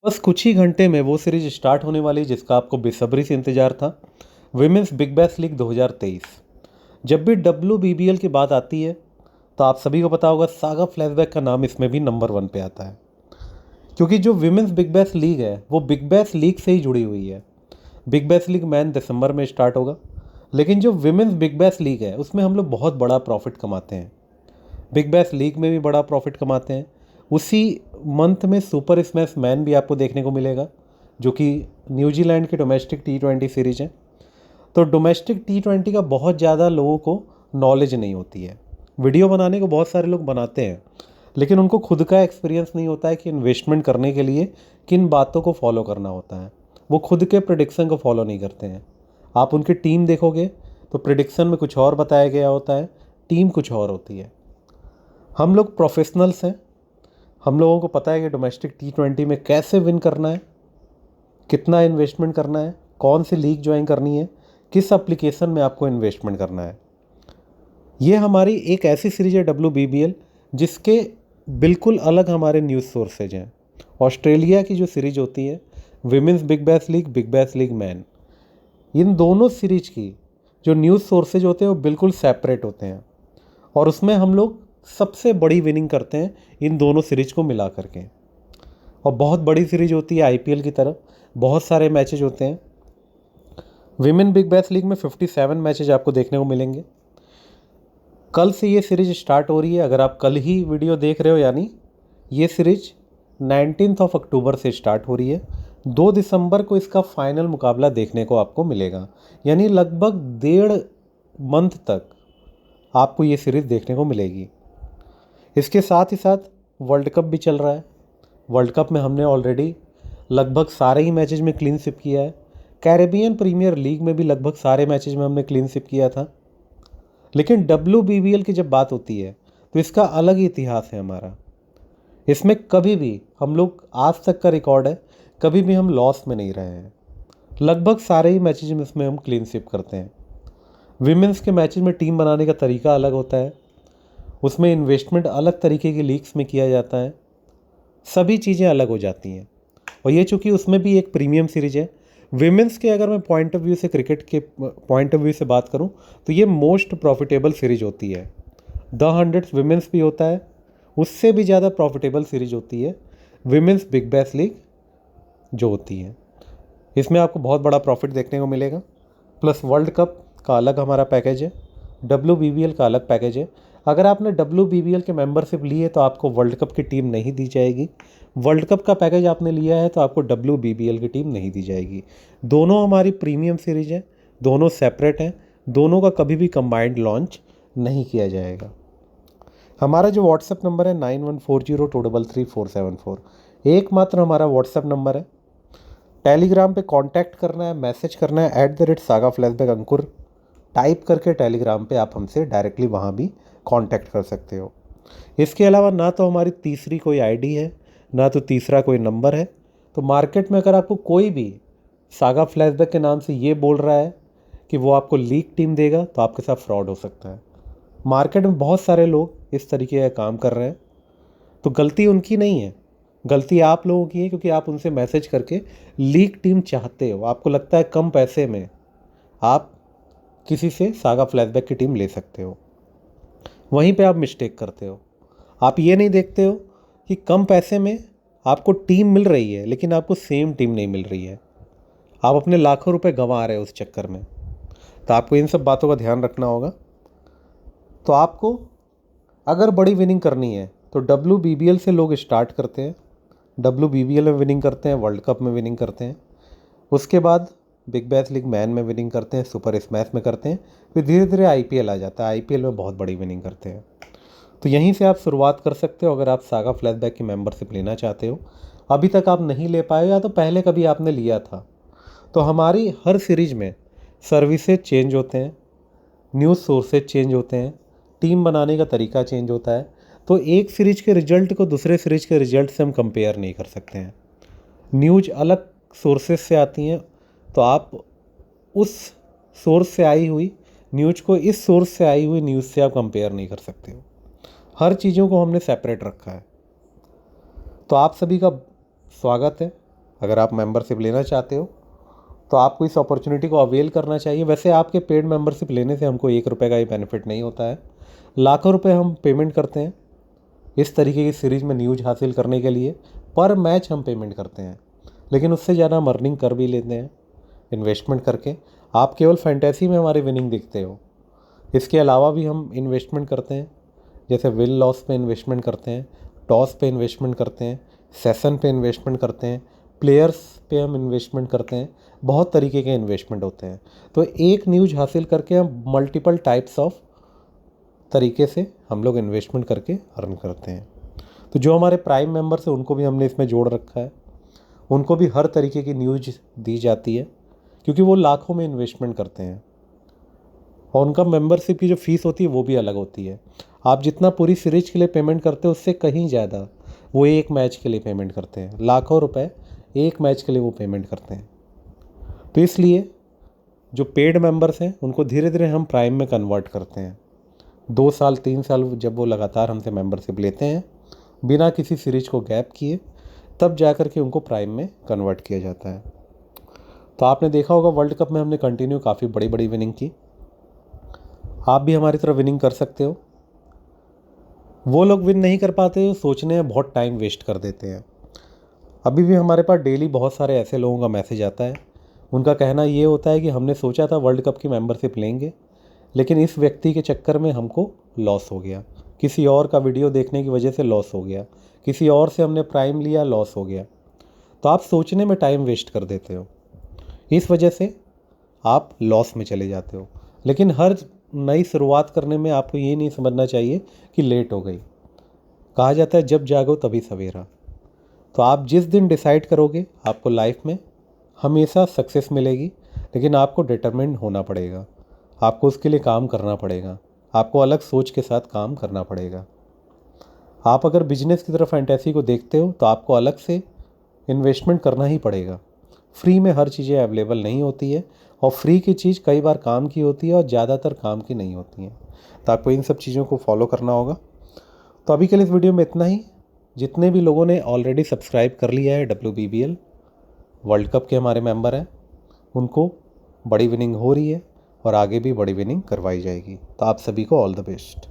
बस कुछ ही घंटे में वो सीरीज स्टार्ट होने वाली जिसका आपको बेसब्री से इंतजार था। Women's big bash league 2023। जब भी WBBL की बात आती है तो आप सभी को पता होगा सागा फ्लैशबैक का नाम इसमें भी नंबर 1 पे आता है, क्योंकि जो विमेंस बिग बैश लीग है वो बिग बैश लीग से ही जुड़ी हुई है। बिग बैश लीग मैन दिसंबर में स्टार्ट होगा, लेकिन जो विमेंस बिग बैश लीग है उसमें हम लोग बहुत बड़ा प्रॉफिट कमाते हैं। बिग बैश लीग में भी बड़ा प्रॉफिट कमाते हैं। उसी मंथ में सुपर स्मैश मैन भी आपको देखने को मिलेगा, जो कि न्यूजीलैंड की डोमेस्टिक T20 सीरीज है। तो डोमेस्टिक T20 का बहुत ज़्यादा लोगों को नॉलेज नहीं होती है। वीडियो बनाने को बहुत सारे लोग बनाते हैं, लेकिन उनको खुद का एक्सपीरियंस नहीं होता है कि इन्वेस्टमेंट करने के लिए किन बातों को फॉलो करना होता है। वो खुद के प्रिडिक्शन को फॉलो नहीं करते हैं। आप उनकी टीम देखोगे तो प्रिडिक्शन में कुछ और बताया गया होता है, टीम कुछ और होती है। हम लोग प्रोफेशनल्स हैं, हम लोगों को पता है कि डोमेस्टिक T20 में कैसे विन करना है, कितना इन्वेस्टमेंट करना है, कौन सी लीग ज्वाइन करनी है, किस एप्लीकेशन में आपको इन्वेस्टमेंट करना है। ये हमारी एक ऐसी सीरीज है WBBL जिसके बिल्कुल अलग हमारे न्यूज़ सोर्सेज हैं। ऑस्ट्रेलिया की जो सीरीज होती है women's big bash league man, इन दोनों सीरीज की जो न्यूज़ सोर्सेज होते हैं वो बिल्कुल सेपरेट होते हैं, और उसमें हम लोग सबसे बड़ी विनिंग करते हैं इन दोनों सीरीज को मिला करके। और बहुत बड़ी सीरीज होती है IPL की तरह, बहुत सारे मैचेज होते हैं। विमेन बिग बैश लीग में 57 मैचेज आपको देखने को मिलेंगे। कल से ये सीरीज स्टार्ट हो रही है। अगर आप कल ही वीडियो देख रहे हो, यानी ये सीरीज 19 अक्टूबर से स्टार्ट हो रही है। 2 दिसंबर को इसका फाइनल मुकाबला देखने को आपको मिलेगा, यानी लगभग 1.5 मंथ तक आपको ये सीरीज़ देखने को मिलेगी। इसके साथ ही साथ वर्ल्ड कप भी चल रहा है। वर्ल्ड कप में हमने ऑलरेडी लगभग सारे ही मैचेज में क्लीन स्वीप किया है। कैरेबियन प्रीमियर लीग में भी लगभग सारे मैचेज में हमने क्लीन स्वीप किया था। लेकिन WBBL की जब बात होती है तो इसका अलग ही इतिहास है हमारा। इसमें कभी भी हम लोग, आज तक का रिकॉर्ड है, कभी भी हम लॉस में नहीं रहे हैं। लगभग सारे ही मैचेज में इसमें हम क्लीन स्वीप करते हैं। विमेंस के मैचेज में टीम बनाने का तरीका अलग होता है, उसमें इन्वेस्टमेंट अलग तरीके की लीग्स में किया जाता है, सभी चीज़ें अलग हो जाती हैं। और ये चूँकि उसमें भी एक प्रीमियम सीरीज है विमेंस के, अगर मैं पॉइंट ऑफ व्यू से, क्रिकेट के पॉइंट ऑफ व्यू से बात करूं तो ये मोस्ट प्रॉफिटेबल सीरीज होती है। द 100 विमेंस भी होता है, उससे भी ज़्यादा प्रॉफिटेबल सीरीज होती है विमेंस बिग बैश लीग जो होती है। इसमें आपको बहुत बड़ा प्रॉफिट देखने को मिलेगा। प्लस वर्ल्ड कप का अलग हमारा पैकेज है, WBBL का अलग पैकेज है। अगर आपने WBBL के मेंबरशिप ली है तो आपको वर्ल्ड कप की टीम नहीं दी जाएगी। वर्ल्ड कप का पैकेज आपने लिया है तो आपको WBBL की टीम नहीं दी जाएगी। दोनों हमारी प्रीमियम सीरीज है, दोनों सेपरेट हैं, दोनों का कभी भी कंबाइंड लॉन्च नहीं किया जाएगा। हमारा जो व्हाट्सएप नंबर है 9140233474, एकमात्र हमारा व्हाट्सएप नंबर है। टेलीग्राम पे कांटेक्ट करना है, मैसेज करना है @saga flashback अंकुर टाइप करके टेलीग्राम पे आप हमसे डायरेक्टली वहाँ भी कांटेक्ट कर सकते हो। इसके अलावा ना तो हमारी तीसरी कोई ID है, ना तो तीसरा कोई नंबर है। तो मार्केट में अगर आपको कोई भी सागा फ्लैशबैक के नाम से ये बोल रहा है कि वो आपको लीग टीम देगा तो आपके साथ फ्रॉड हो सकता है। मार्केट में बहुत सारे लोग इस तरीके का काम कर रहे हैं, तो गलती उनकी नहीं है, गलती आप लोगों की है, क्योंकि आप उनसे मैसेज करके लीग टीम चाहते हो। आपको लगता है कम पैसे में आप किसी से सागा फ्लैशबैक की टीम ले सकते हो, वहीं पे आप मिस्टेक करते हो। आप ये नहीं देखते हो कि कम पैसे में आपको टीम मिल रही है लेकिन आपको सेम टीम नहीं मिल रही है, आप अपने लाखों रुपए गंवा रहे हो उस चक्कर में। तो आपको इन सब बातों का ध्यान रखना होगा। तो आपको अगर बड़ी विनिंग करनी है तो WBBL से लोग स्टार्ट करते हैं, WBBL में विनिंग करते हैं, वर्ल्ड कप में विनिंग करते हैं, उसके बाद बिग बैश लीग मैन में विनिंग करते हैं, सुपर स्मैश में करते हैं, फिर धीरे धीरे IPL आ जाता है, IPL में बहुत बड़ी विनिंग करते हैं। तो यहीं से आप शुरुआत कर सकते हो अगर आप सागा फ्लैशबैक की मेंबरशिप लेना चाहते हो। अभी तक आप नहीं ले पाए या तो पहले कभी आपने लिया था। तो हमारी हर सीरीज में सर्विसेज चेंज होते हैं, न्यूज़ सोर्सेज चेंज होते हैं, टीम बनाने का तरीका चेंज होता है। तो एक सीरीज के रिजल्ट को दूसरे सीरीज के रिजल्ट से हम कंपेयर नहीं कर सकते हैं। न्यूज़ अलग सोर्सेज से आती हैं, तो आप उस सोर्स से आई हुई न्यूज़ को इस सोर्स से आई हुई न्यूज़ से आप कंपेयर नहीं कर सकते हो। हर चीज़ों को हमने सेपरेट रखा है। तो आप सभी का स्वागत है अगर आप मेंबरशिप लेना चाहते हो तो आपको इस अपॉर्चुनिटी को अवेल करना चाहिए। वैसे आपके पेड मेंबरशिप लेने से हमको 1 रुपये का ही बेनिफिट नहीं होता है, लाखों रुपए हम पेमेंट करते हैं इस तरीके की सीरीज़ में न्यूज़ हासिल करने के लिए। पर मैच हम पेमेंट करते हैं, लेकिन उससे ज़्यादा हम अर्निंग कर भी लेते हैं इन्वेस्टमेंट करके। आप केवल फैंटेसी में हमारी विनिंग दिखते हो, इसके अलावा भी हम इन्वेस्टमेंट करते हैं, जैसे विन लॉस पे इन्वेस्टमेंट करते हैं, टॉस पे इन्वेस्टमेंट करते हैं, सेशन पे इन्वेस्टमेंट करते हैं, प्लेयर्स पे हम इन्वेस्टमेंट करते हैं। बहुत तरीके के इन्वेस्टमेंट होते हैं। तो एक न्यूज़ हासिल करके हम मल्टीपल टाइप्स ऑफ तरीके से हम लोग इन्वेस्टमेंट करके अर्न करते हैं। तो जो हमारे प्राइम मेंबर्स हैं उनको भी हमने इसमें जोड़ रखा है, उनको भी हर तरीके की न्यूज़ दी जाती है, क्योंकि वो लाखों में इन्वेस्टमेंट करते हैं और उनका मेंबरशिप की जो फ़ीस होती है वो भी अलग होती है। आप जितना पूरी सीरीज के लिए पेमेंट करते हो उससे कहीं ज़्यादा वो एक मैच के लिए पेमेंट करते हैं। लाखों रुपए एक मैच के लिए वो पेमेंट करते हैं। तो इसलिए जो पेड मेंबर्स हैं उनको धीरे धीरे हम प्राइम में कन्वर्ट करते हैं। 2 साल 3 साल जब वो लगातार हमसे मेंबरशिप लेते हैं बिना किसी सीरीज को गैप किए, तब जा कर के उनको प्राइम में कन्वर्ट किया जाता है। तो आपने देखा होगा वर्ल्ड कप में हमने कंटिन्यू काफ़ी बड़ी बड़ी विनिंग की। आप भी हमारी तरह विनिंग कर सकते हो। वो लोग विन नहीं कर पाते, सोचने में बहुत टाइम वेस्ट कर देते हैं। अभी भी हमारे पास डेली बहुत सारे ऐसे लोगों का मैसेज आता है, उनका कहना ये होता है कि हमने सोचा था वर्ल्ड कप की मेंबरशिप लेंगे, लेकिन इस व्यक्ति के चक्कर में हमको लॉस हो गया, किसी और का वीडियो देखने की वजह से लॉस हो गया, किसी और से हमने प्राइम लिया, लॉस हो गया। तो आप सोचने में टाइम वेस्ट कर देते हो, इस वजह से आप लॉस में चले जाते हो। लेकिन हर नई शुरुआत करने में आपको ये नहीं समझना चाहिए कि लेट हो गई। कहा जाता है जब जागो तभी सवेरा। तो आप जिस दिन डिसाइड करोगे आपको लाइफ में हमेशा सक्सेस मिलेगी, लेकिन आपको डिटरमिन्ड होना पड़ेगा, आपको उसके लिए काम करना पड़ेगा, आपको अलग सोच के साथ काम करना पड़ेगा। आप अगर बिजनेस की तरफ फैंटेसी को देखते हो तो आपको अलग से इन्वेस्टमेंट करना ही पड़ेगा। फ्री में हर चीज़ें अवेलेबल नहीं होती है, और फ्री की चीज़ कई बार काम की होती है और ज़्यादातर काम की नहीं होती हैं। तो आपको इन सब चीज़ों को फॉलो करना होगा। तो अभी के लिए इस वीडियो में इतना ही। जितने भी लोगों ने ऑलरेडी सब्सक्राइब कर लिया है WBBL वर्ल्ड कप के हमारे मेंबर हैं, उनको बड़ी विनिंग हो रही है और आगे भी बड़ी विनिंग करवाई जाएगी। तो आप सभी को ऑल द बेस्ट।